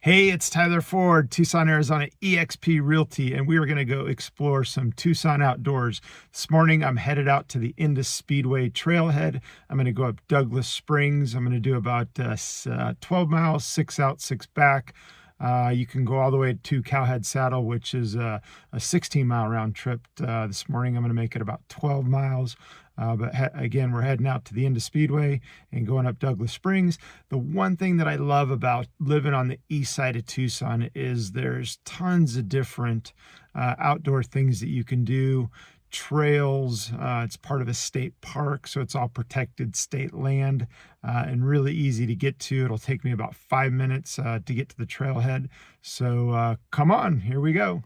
Hey, it's Tyler Ford, Tucson, Arizona, eXp Realty, and we are going to go explore some Tucson outdoors. This morning, I'm headed out to the Speedway Trailhead. I'm going to go up Douglas Springs. I'm going to do about 12 miles, 6 out, 6 back. You can go all the way to Cowhead Saddle, which is a 16-mile round trip. This morning, I'm going to make it about 12 miles. Again, we're heading out to the Speedway and going up Douglas Springs. The one thing that I love about living on the east side of Tucson is there's tons of different outdoor things that you can do. Trails, it's part of a state park, so it's all protected state land and really easy to get to. It'll take me about 5 minutes to get to the trailhead. So come on, here we go.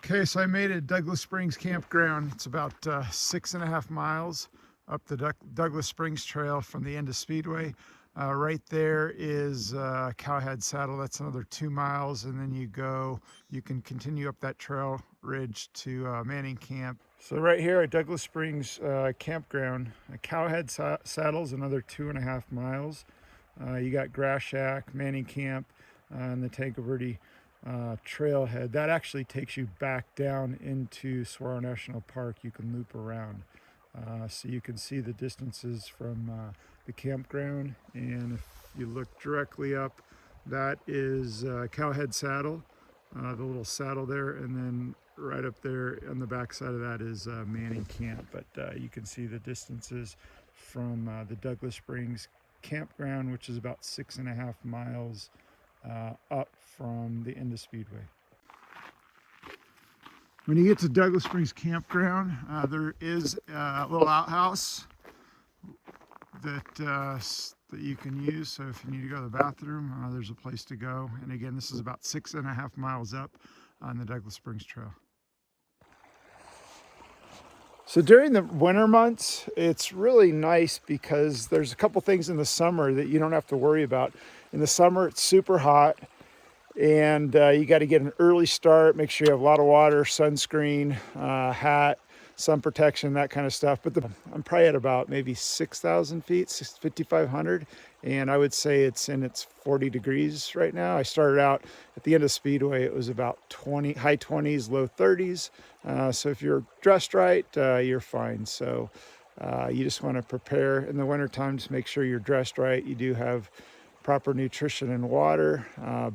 Okay, so I made it at Douglas Springs Campground. It's about 6.5 miles up the Douglas Springs Trail from the end of Speedway. Right there is Cowhead Saddle. That's another 2 miles, and then you can continue up that trail ridge to Manning Camp. So right here at Douglas Springs Campground, Cowhead Saddle's another 2.5 miles. You got Grass Shack, Manning Camp, and the Tanque Verde trailhead. That actually takes you back down into Saguaro National Park. You can loop around. So you can see the distances from the campground, and if you look directly up, that is Cowhead Saddle, the little saddle there, and then right up there on the back side of that is Manning Camp. But you can see the distances from the Douglas Springs Campground, which is about 6.5 miles up from the end of Speedway. When you get to Douglas Springs Campground, there is a little outhouse that you can use. So if you need to go to the bathroom, there's a place to go. And again, this is about 6.5 miles up on the Douglas Springs Trail. So during the winter months, it's really nice because there's a couple things in the summer that you don't have to worry about. In the summer, it's super hot, and you got to get an early start, make sure you have a lot of water, sunscreen, hat, sun protection, that kind of stuff. But I'm probably at about maybe 6,000 feet, 5,500, and I would say it's in its 40 degrees right now. I started out at the end of Speedway, it was about high 20s, low 30s. So if you're dressed right, you're fine. So you just want to prepare in the wintertime, just make sure you're dressed right. You do have proper nutrition and water,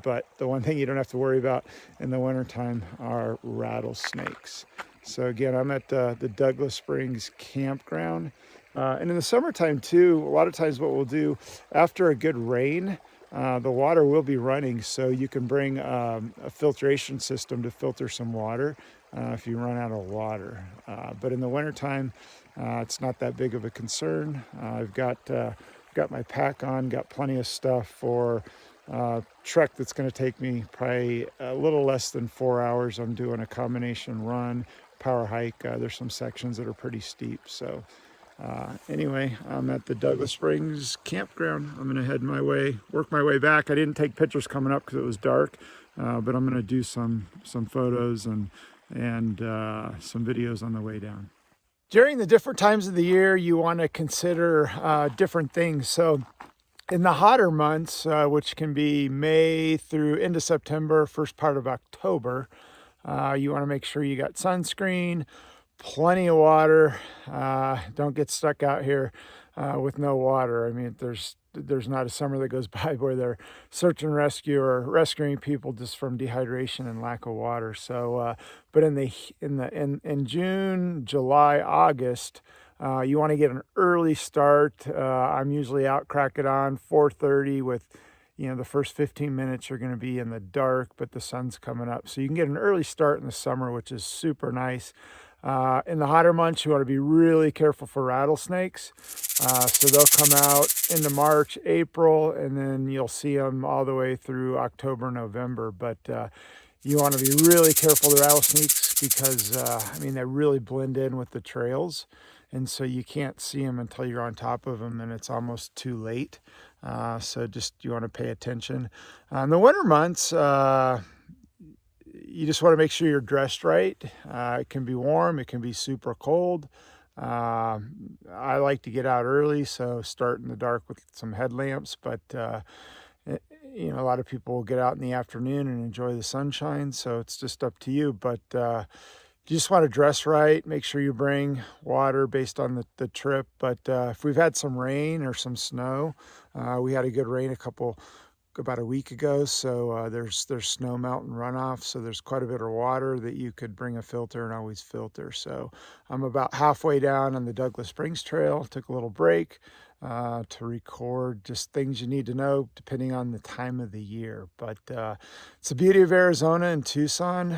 but the one thing you don't have to worry about in the wintertime are rattlesnakes. So again, I'm at the Douglas Springs Campground. And in the summertime too, a lot of times what we'll do after a good rain, the water will be running, so you can bring a filtration system to filter some water if you run out of water. But in the wintertime, it's not that big of a concern. I've got my pack on, got plenty of stuff for trek that's going to take me probably a little less than 4 hours. I'm doing a combination run, power hike. There's some sections that are pretty steep. So anyway, I'm at the Douglas Springs Campground. I'm going to work my way back. I didn't take pictures coming up because it was dark, but I'm going to do some photos and some videos on the way down. During the different times of the year, you want to consider different things. So in the hotter months, which can be May through into September, first part of October, you want to make sure you got sunscreen, plenty of water. Don't get stuck out here with no water. I mean, there's not a summer that goes by where they're search and rescue or rescuing people just from dehydration and lack of water. So, but in June, July, August, you want to get an early start. I'm usually out crack it on 4:30 with, the first 15 minutes are going to be in the dark, but the sun's coming up. So you can get an early start in the summer, which is super nice. In the hotter months, you want to be really careful for rattlesnakes. So they'll come out into March, April, and then you'll see them all the way through October, November. But you want to be really careful of the rattlesnakes because, they really blend in with the trails. And so you can't see them until you're on top of them, and it's almost too late. So you want to pay attention. In the winter months, you just want to make sure you're dressed right. It can be warm, it can be super cold. I like to get out early, so start in the dark with some headlamps, but You know, a lot of people will get out in the afternoon and enjoy the sunshine, so it's just up to you. But you just want to dress right, make sure you bring water based on the trip. But if we've had some rain or some snow, we had a good rain about a week ago, so there's snow melt and runoff, so there's quite a bit of water that you could bring a filter and always filter. So I'm about halfway down on the Douglas Springs Trail. Took a little break to record just things you need to know depending on the time of the year. But it's the beauty of Arizona and Tucson.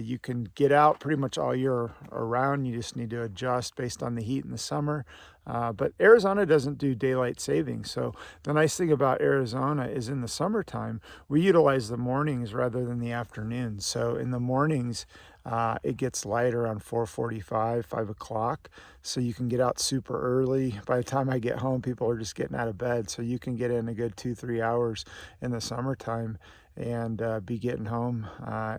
You can get out pretty much all year around. You just need to adjust based on the heat in the summer. But Arizona doesn't do daylight savings. So the nice thing about Arizona is in the summertime, we utilize the mornings rather than the afternoons. So in the mornings, it gets light around 4:45, 5 o'clock. So you can get out super early. By the time I get home, people are just getting out of bed. So you can get in a good 2-3 hours in the summertime and be getting home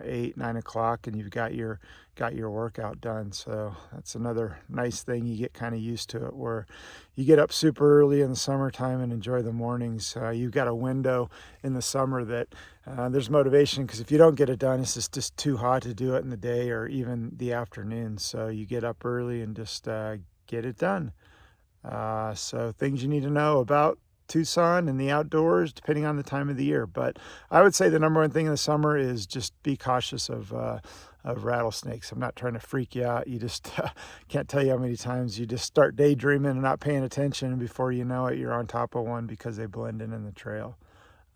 8, 9 o'clock, and you've got your workout done. So that's another nice thing. You get kind of used to it, where you get up super early in the summertime and enjoy the mornings. You've got a window in the summer that there's motivation, because if you don't get it done, it's just too hot to do it in the day or even the afternoon. So you get up early and just get it done. So things you need to know about Tucson and the outdoors, depending on the time of the year. But I would say the number one thing in the summer is just be cautious of rattlesnakes. I'm not trying to freak you out. You just can't tell you how many times you just start daydreaming and not paying attention, and before you know it, you're on top of one because they blend in the trail.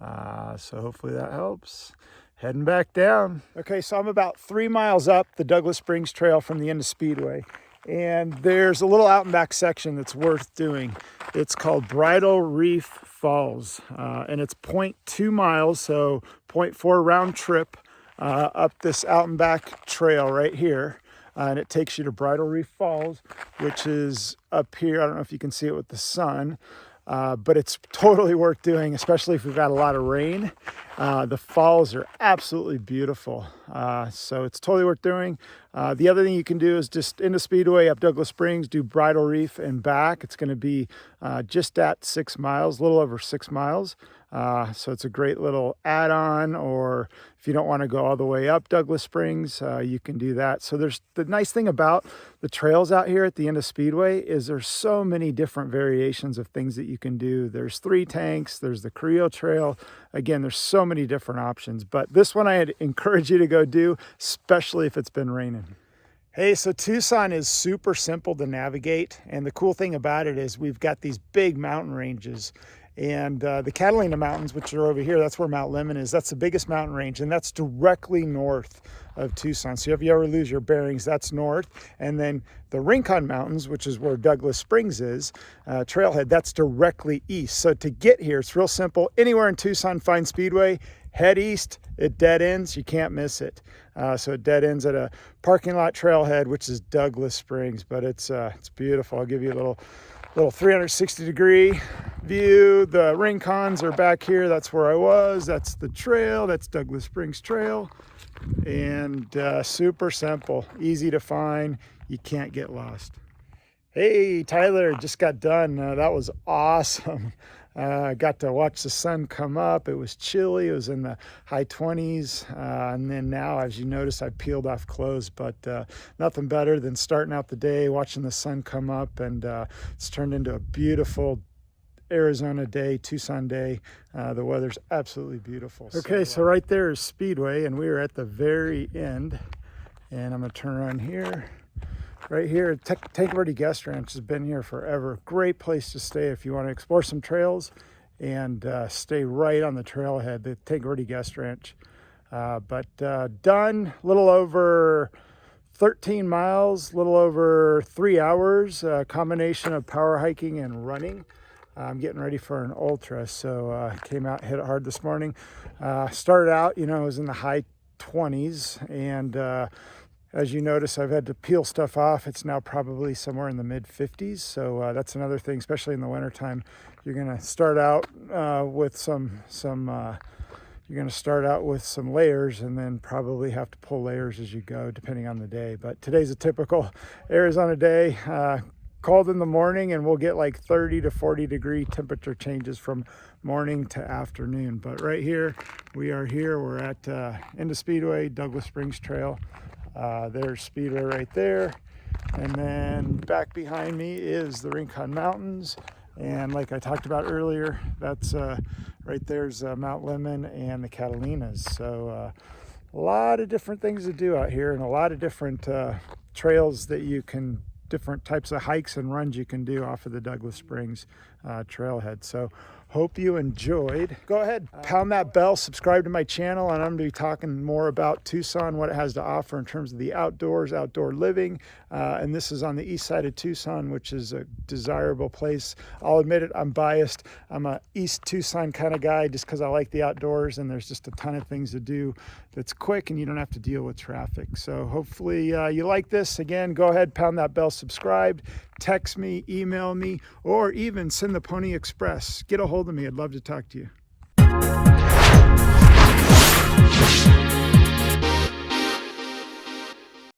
So hopefully that helps. Heading back down. Okay, so I'm about 3 miles up the Douglas Springs Trail from the end of Speedway. And there's a little out and back section that's worth doing. It's called Bridal Wreath Falls, and it's 0.2 miles, so 0.4 round trip up this out and back trail right here. And it takes you to Bridal Wreath Falls, which is up here. I don't know if you can see it with the sun, but it's totally worth doing, especially if we've got a lot of rain. The falls are absolutely beautiful, so it's totally worth doing. The other thing you can do is just into Speedway up Douglas Springs, do Bridal Wreath and back. It's going to be just at 6 miles, a little over 6 miles. So it's a great little add-on, or if you don't want to go all the way up Douglas Springs, you can do that. So there's the nice thing about the trails out here at the end of Speedway is there's so many different variations of things that you can do. There's 3 tanks, there's the Creo Trail. Again, there's so many different options, but this one I'd encourage you to go do, especially if it's been raining. Hey, so Tucson is super simple to navigate, and the cool thing about it is we've got these big mountain ranges. And the Catalina Mountains, which are over here, that's where Mount Lemmon is. That's the biggest mountain range, and that's directly north of Tucson. So if you ever lose your bearings, that's north. And then the Rincon Mountains, which is where Douglas Springs is, Trailhead, that's directly east. So to get here, it's real simple. Anywhere in Tucson, find Speedway, head east, it dead ends, you can't miss it. So it dead ends at a parking lot trailhead, which is Douglas Springs, but it's beautiful. I'll give you a little 360-degree view. The Rincons are back here. That's where I was. That's the trail. That's Douglas Springs Trail. And super simple, easy to find. You can't get lost. Hey, Tyler, just got done. That was awesome. Got to watch the sun come up. It was chilly. It was in the high 20s. And then now, as you notice, I peeled off clothes, but nothing better than starting out the day, watching the sun come up, and it's turned into a beautiful Arizona day, Tucson day. The weather's absolutely beautiful. Okay, so right there is Speedway, and we are at the very end. And I'm gonna turn around here. Right here, Tanque Verde Guest Ranch has been here forever. Great place to stay if you want to explore some trails and stay right on the trailhead, the Tanque Verde Guest Ranch. But done, a little over 13 miles, a little over 3 hours, a combination of power hiking and running. I'm getting ready for an ultra, so came out, hit it hard this morning. Started out, it was in the high 20s, and as you notice, I've had to peel stuff off. It's now probably somewhere in the mid 50s. So that's another thing, especially in the wintertime. You're going to start out with some layers, and then probably have to pull layers as you go, depending on the day. But today's a typical Arizona day. cold in the morning, and we'll get like 30 to 40 degree temperature changes from morning to afternoon. But right here, we're at into Speedway, Douglas Springs Trail. There's Speedway right there. And then back behind me is the Rincon Mountains. And like I talked about earlier, that's right there's Mount Lemmon and the Catalinas. So a lot of different things to do out here, and a lot of different trails that you can, different types of hikes and runs you can do off of the Douglas Springs Trailhead. So hope you enjoyed. Go ahead, pound that bell, subscribe to my channel, and I'm going to be talking more about Tucson, what it has to offer in terms of the outdoors, outdoor living. And this is on the east side of Tucson, which is a desirable place. I'll admit it, I'm biased. I'm a East Tucson kind of guy just because I like the outdoors, and there's just a ton of things to do that's quick and you don't have to deal with traffic. So hopefully you like this. Again, go ahead, pound that bell, subscribe, text me, email me, or even send the Pony Express. Get a hold of me. I'd love to talk to you.